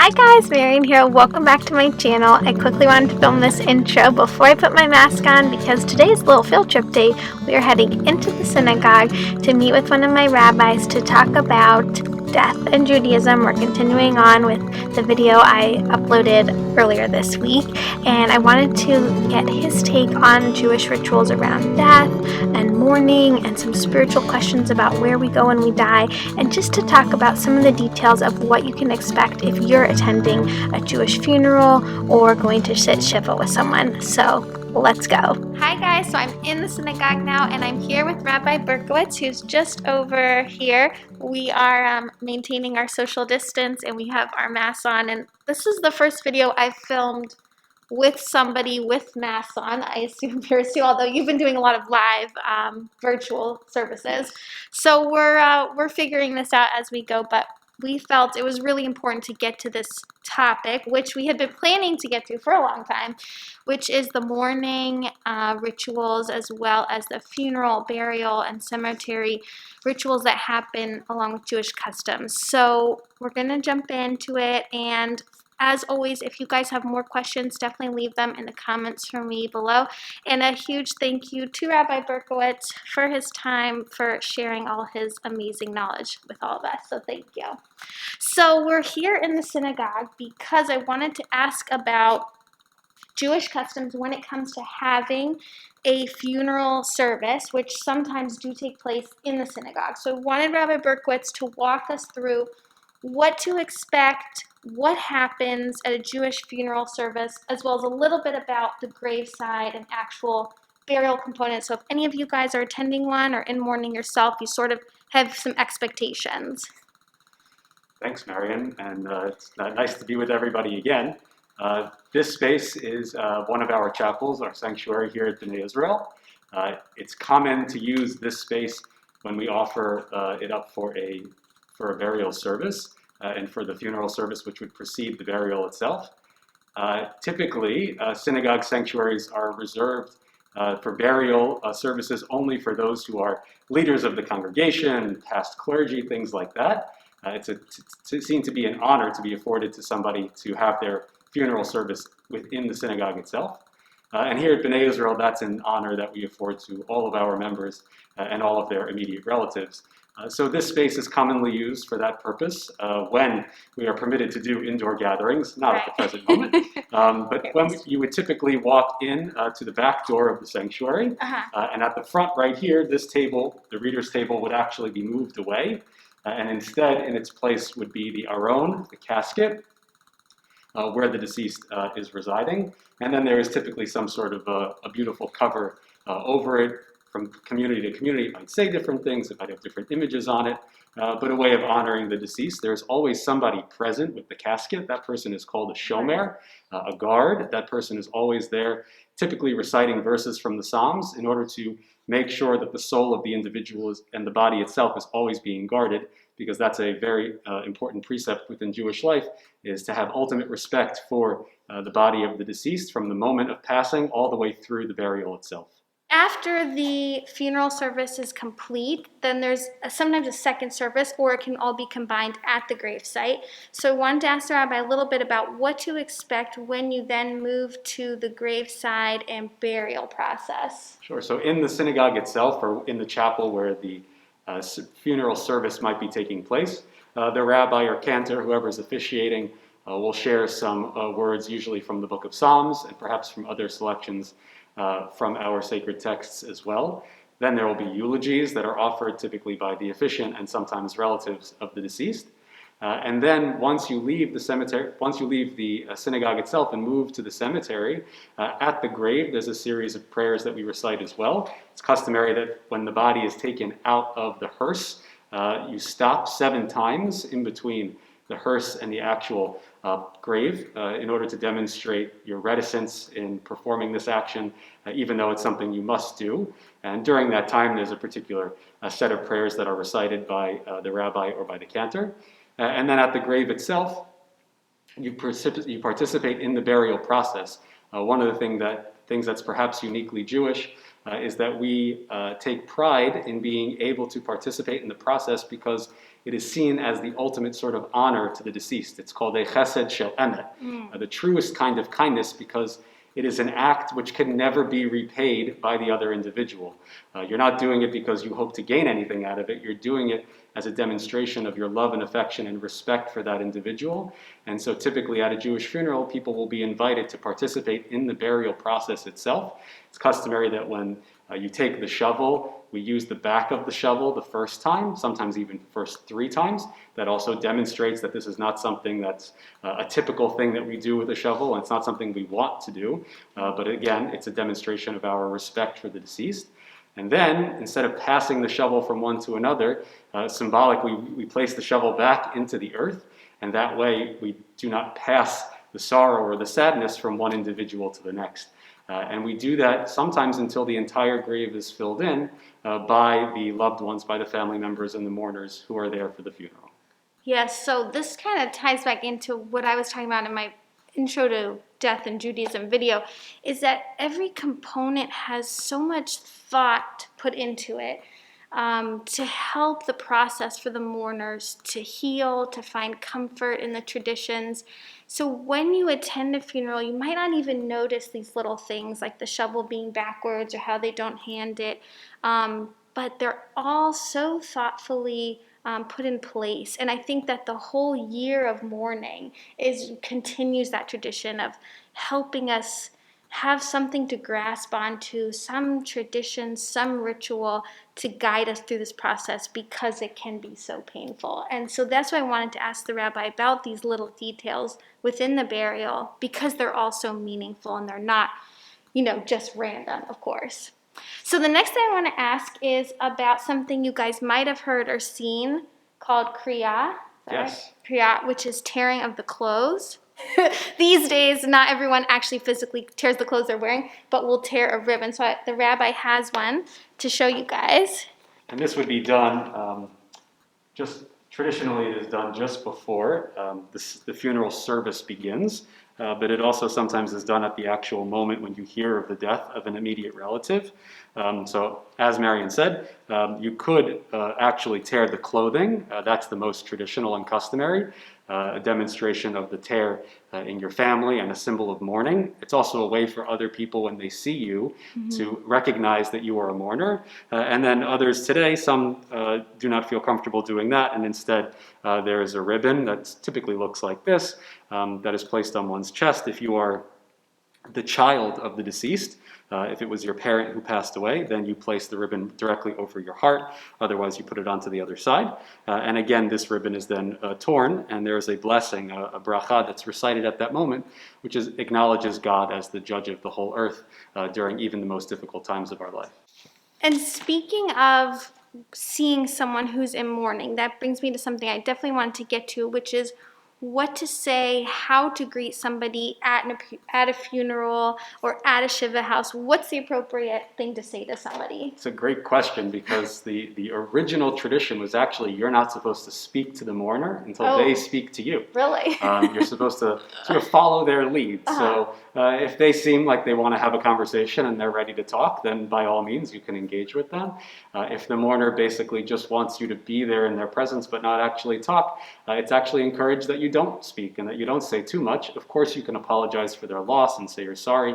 Hi guys, Marian here. Welcome back to my channel. I quickly wanted to film this intro before I put my mask on because today's little field trip day. We are heading into the synagogue to meet with one of my rabbis to talk about death and Judaism. We're continuing on with the video I uploaded earlier this week, and I wanted to get his take on Jewish rituals around death and mourning and some spiritual questions about where we go when we die, and just to talk about some of the details of what you can expect if you're attending a Jewish funeral or going to sit shiva with someone. So let's go. Hi guys, so I'm in the synagogue now and I'm here with Rabbi Berkowitz, who's just over here. We are maintaining our social distance and we have our masks on, and this is the first video I've filmed with somebody with masks on, I assume here too, although you've been doing a lot of live virtual services. So we're figuring this out as we go, but we felt it was really important to get to this topic, which we had been planning to get to for a long time, which is the mourning rituals, as well as the funeral, burial, and cemetery rituals that happen along with Jewish customs. So we're gonna jump into it, and as always, if you guys have more questions, definitely leave them in the comments for me below. And a huge thank you to Rabbi Berkowitz for his time, for sharing all his amazing knowledge with all of us. So thank you. So we're here in the synagogue because I wanted to ask about Jewish customs when it comes to having a funeral service, which sometimes do take place in the synagogue. So I wanted Rabbi Berkowitz to walk us through what to expect, what happens at a Jewish funeral service, as well as a little bit about the graveside and actual burial component. So if any of you guys are attending one or in mourning yourself, you sort of have some expectations. Thanks, Marian, and it's nice to be with everybody again. This space is one of our chapels, our sanctuary here at B'nai Israel. It's common to use this space when we offer it up for a burial service and for the funeral service which would precede the burial itself. Typically, synagogue sanctuaries are reserved for burial services only for those who are leaders of the congregation, past clergy, things like that. It's seen to be an honor to be afforded to somebody to have their funeral service within the synagogue itself. And here at B'nai Israel, that's an honor that we afford to all of our members and all of their immediate relatives. So this space is commonly used for that purpose when we are permitted to do indoor gatherings, not at the present moment. But when you would typically walk in to the back door of the sanctuary, and at the front right here, this table, the reader's table, would actually be moved away. And instead, in its place would be the aron, the casket, where the deceased is residing. And then there is typically some sort of a beautiful cover over it. From community to community, it might say different things, it might have different images on it, but a way of honoring the deceased. There's always somebody present with the casket. That person is called a shomer, a guard. That person is always there, typically reciting verses from the Psalms in order to make sure that the soul of the individual and the body itself is always being guarded, because that's a very important precept within Jewish life, is to have ultimate respect for the body of the deceased from the moment of passing all the way through the burial itself. After the funeral service is complete, then there's sometimes a second service, or it can all be combined at the gravesite. So I wanted to ask the rabbi a little bit about what to expect when you then move to the graveside and burial process. Sure. So in the synagogue itself, or in the chapel where the funeral service might be taking place, the rabbi or cantor, whoever is officiating, will share some words, usually from the book of Psalms and perhaps from other selections from our sacred texts as well. Then there will be eulogies that are offered typically by the officiant and sometimes relatives of the deceased. And then once you leave the cemetery, once you leave the synagogue itself and move to the cemetery, at the grave there's a series of prayers that we recite as well. It's customary that when the body is taken out of the hearse, you stop 7 times in between the hearse and the actual grave in order to demonstrate your reticence in performing this action, even though it's something you must do. And during that time, there's a particular set of prayers that are recited by the rabbi or by the cantor. And then at the grave itself, you participate in the burial process. One of the things that's perhaps uniquely Jewish is that we take pride in being able to participate in the process, because it is seen as the ultimate sort of honor to the deceased. It's called a chesed shel emet, the truest kind of kindness, because it is an act which can never be repaid by the other individual. You're not doing it because you hope to gain anything out of it. You're doing it as a demonstration of your love and affection and respect for that individual. And so typically at a Jewish funeral, people will be invited to participate in the burial process itself. It's customary that when you take the shovel, we use the back of the shovel the first time, sometimes even first 3 times. That also demonstrates that this is not something that's a typical thing that we do with a shovel, and it's not something we want to do. But again, it's a demonstration of our respect for the deceased. And then, instead of passing the shovel from one to another, symbolically, we place the shovel back into the earth, and that way we do not pass the sorrow or the sadness from one individual to the next. And we do that sometimes until the entire grave is filled in by the loved ones, by the family members and the mourners who are there for the funeral. Yes, so this kind of ties back into what I was talking about in my Intro to Death in Judaism video, is that every component has so much thought put into it to help the process for the mourners to heal, to find comfort in the traditions. So when you attend a funeral, you might not even notice these little things like the shovel being backwards or how they don't hand it, but they're all so thoughtfully put in place. And I think that the whole year of mourning continues that tradition of helping us have something to grasp onto, some tradition, some ritual to guide us through this process, because it can be so painful. And so that's why I wanted to ask the rabbi about these little details within the burial, because they're all so meaningful and they're not, just random, of course. So the next thing I want to ask is about something you guys might have heard or seen called kriya. Yes. Kriya, which is tearing of the clothes. These days, not everyone actually physically tears the clothes they're wearing, but will tear a ribbon. So the rabbi has one to show you guys. And this would be done traditionally, it is done just before the funeral service begins. But it also sometimes is done at the actual moment when you hear of the death of an immediate relative. So as Marian said, you could actually tear the clothing. That's the most traditional and customary, a demonstration of the tear in your family and a symbol of mourning. It's also a way for other people, when they see you, to recognize that you are a mourner. And then others today, some do not feel comfortable doing that, and instead there is a ribbon that typically looks like this, that is placed on one's chest. If you are the child of the deceased, if it was your parent who passed away, then you place the ribbon directly over your heart. Otherwise, you put it onto the other side. And again, this ribbon is then torn, and there is a blessing, a bracha that's recited at that moment, which acknowledges God as the judge of the whole earth during even the most difficult times of our life. And speaking of seeing someone who's in mourning, that brings me to something I definitely wanted to get to, which is what to say, how to greet somebody at a funeral or at a shiva house. What's the appropriate thing to say to somebody? It's a great question, because the original tradition was actually you're not supposed to speak to the mourner until they speak to you. Really? You're supposed to sort of follow their lead. So if they seem like they want to have a conversation and they're ready to talk, then by all means you can engage with them. If the mourner basically just wants you to be there in their presence but not actually talk, it's actually encouraged that you don't speak and that you don't say too much. Of course, you can apologize for their loss and say you're sorry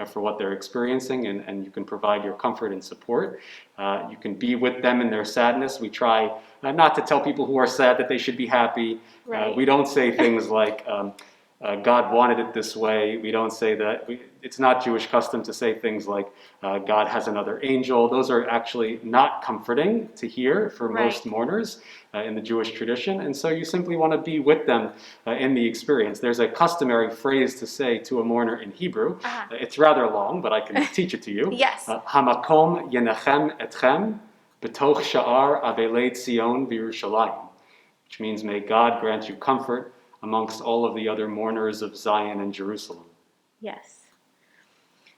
for what they're experiencing, and you can provide your comfort and support. You can be with them in their sadness. We try not to tell people who are sad that they should be happy. Right. We don't say things like, God wanted it this way. We don't say that. It's not Jewish custom to say things like, God has another angel. Those are actually not comforting to hear for most mourners in the Jewish tradition. And so you simply want to be with them in the experience. There's a customary phrase to say to a mourner in Hebrew. It's rather long, but I can teach it to you. Yes. Hamakom yenachem etchem betoch sha'ar avelei Tzion v'Yerushalayim, which means may God grant you comfort amongst all of the other mourners of Zion and Jerusalem. Yes.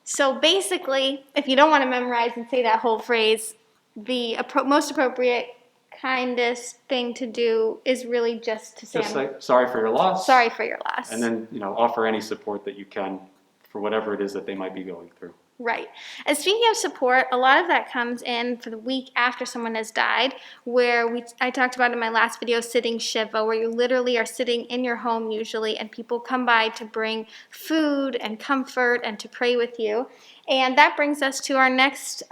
So basically, if you don't want to memorize and say that whole phrase, the most appropriate, kindest thing to do is really just to say, sorry for your loss. Sorry for your loss. And then, offer any support that you can for whatever it is that they might be going through. Right. And speaking of support, a lot of that comes in for the week after someone has died, where I talked about in my last video, sitting Shiva, where you literally are sitting in your home usually, and people come by to bring food and comfort and to pray with you. And that brings us to our next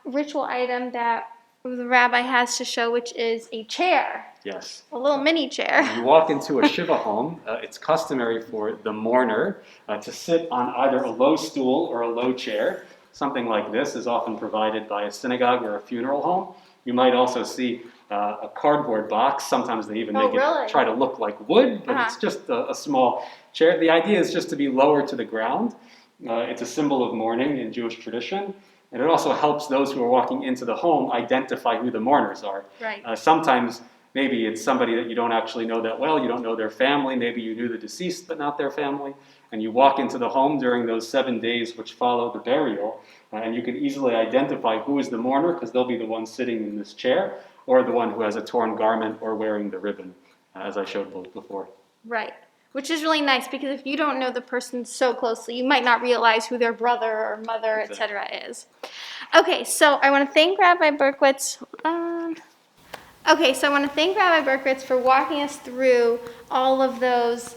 ritual item that the rabbi has to show, which is a chair. Yes. A little mini chair. When you walk into a Shiva home, it's customary for the mourner to sit on either a low stool or a low chair. Something like this is often provided by a synagogue or a funeral home. You might also see a cardboard box. Sometimes they even make it try to look like wood, but it's just a small chair. The idea is just to be lower to the ground. It's a symbol of mourning in Jewish tradition. And it also helps those who are walking into the home identify who the mourners are. Right. Sometimes maybe it's somebody that you don't actually know that well, you don't know their family, maybe you knew the deceased but not their family, and you walk into the home during those 7 days which follow the burial, and you can easily identify who is the mourner because they'll be the one sitting in this chair, or the one who has a torn garment or wearing the ribbon, as I showed both before. Right. Which is really nice because if you don't know the person so closely, you might not realize who their brother or mother, etc. is. Okay, so I want to thank Rabbi Berkowitz. For walking us through all of those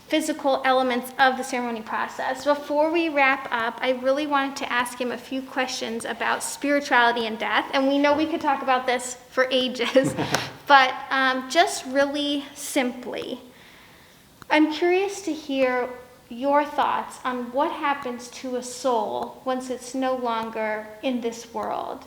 physical elements of the ceremony process. Before we wrap up, I really wanted to ask him a few questions about spirituality and death. And we know we could talk about this for ages, but just really simply, I'm curious to hear your thoughts on what happens to a soul once it's no longer in this world.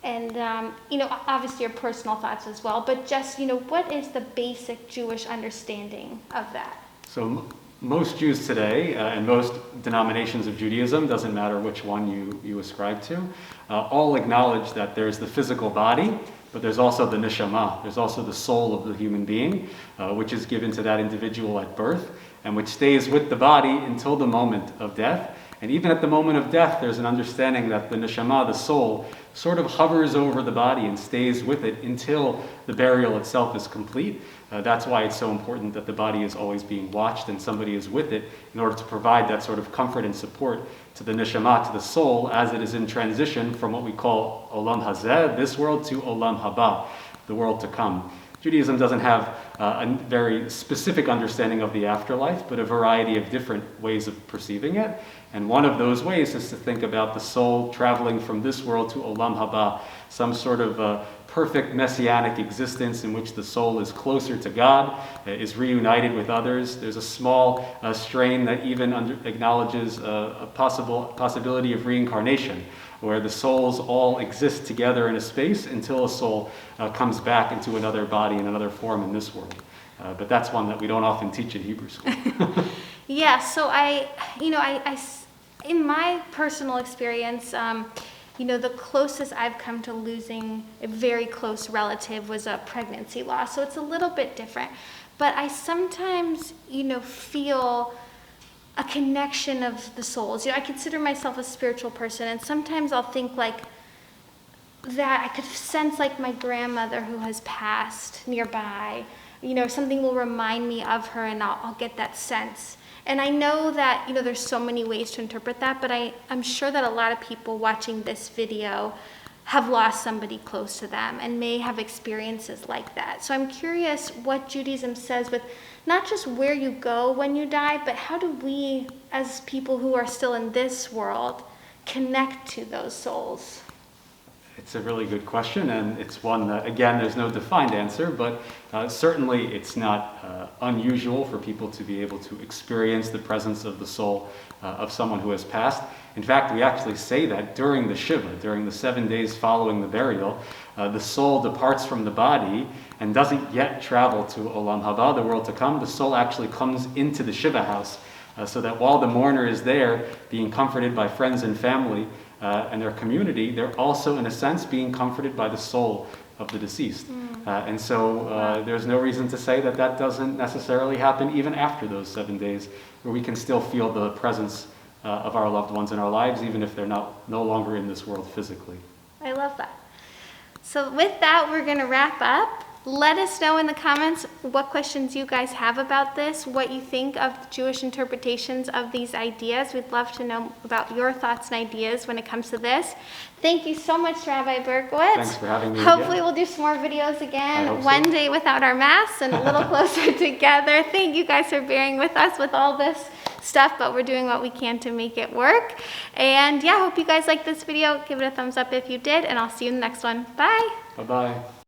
And, obviously your personal thoughts as well, but just, what is the basic Jewish understanding of that? So most Jews today, and most denominations of Judaism, doesn't matter which one you ascribe to, all acknowledge that there's the physical body, but there's also the neshama, there's also the soul of the human being, which is given to that individual at birth, and which stays with the body until the moment of death. And even at the moment of death, there's an understanding that the neshama, the soul, sort of hovers over the body and stays with it until the burial itself is complete. That's why it's so important that the body is always being watched and somebody is with it in order to provide that sort of comfort and support to the neshama, to the soul, as it is in transition from what we call olam hazeh, this world, to olam haba, the world to come. Judaism doesn't have a very specific understanding of the afterlife, but a variety of different ways of perceiving it. And one of those ways is to think about the soul traveling from this world to olam haba, some sort of perfect messianic existence in which the soul is closer to God, is reunited with others. There's a small strain that even acknowledges a possibility of reincarnation, where the souls all exist together in a space until a soul comes back into another body in another form in this world. But that's one that we don't often teach in Hebrew school. Yeah, so I in my personal experience, the closest I've come to losing a very close relative was a pregnancy loss. So it's a little bit different. But I sometimes, feel a connection of the souls. I consider myself a spiritual person, and sometimes I'll think like that I could sense like my grandmother who has passed nearby. Something will remind me of her, and I'll get that sense. And I know that, there's so many ways to interpret that, but I'm sure that a lot of people watching this video have lost somebody close to them and may have experiences like that. So I'm curious what Judaism says with not just where you go when you die, but how do we, as people who are still in this world, connect to those souls? It's a really good question, and it's one that, again, there's no defined answer, but certainly it's not unusual for people to be able to experience the presence of the soul of someone who has passed. In fact, we actually say that during the Shiva, during the 7 days following the burial, the soul departs from the body and doesn't yet travel to Olam Haba, the world to come. The soul actually comes into the Shiva house, so that while the mourner is there being comforted by friends and family, and their community, they're also, in a sense, being comforted by the soul of the deceased. And so there's no reason to say that doesn't necessarily happen even after those 7 days, where we can still feel the presence of our loved ones in our lives, even if they're no longer in this world physically. I love that. So with that, we're going to wrap up. Let us know in the comments what questions you guys have about this, what you think of Jewish interpretations of these ideas. We'd love to know about your thoughts and ideas when it comes to this. Thank you so much, Rabbi Berkowitz. Thanks for having me Hopefully again. we'll do some more videos again, so. one day without our masks and a little closer together. Thank you guys for bearing with us with all this stuff, but we're doing what we can to make it work. And yeah, hope you guys liked this video. Give it a thumbs up if you did, and I'll see you in the next one. Bye. Bye-bye.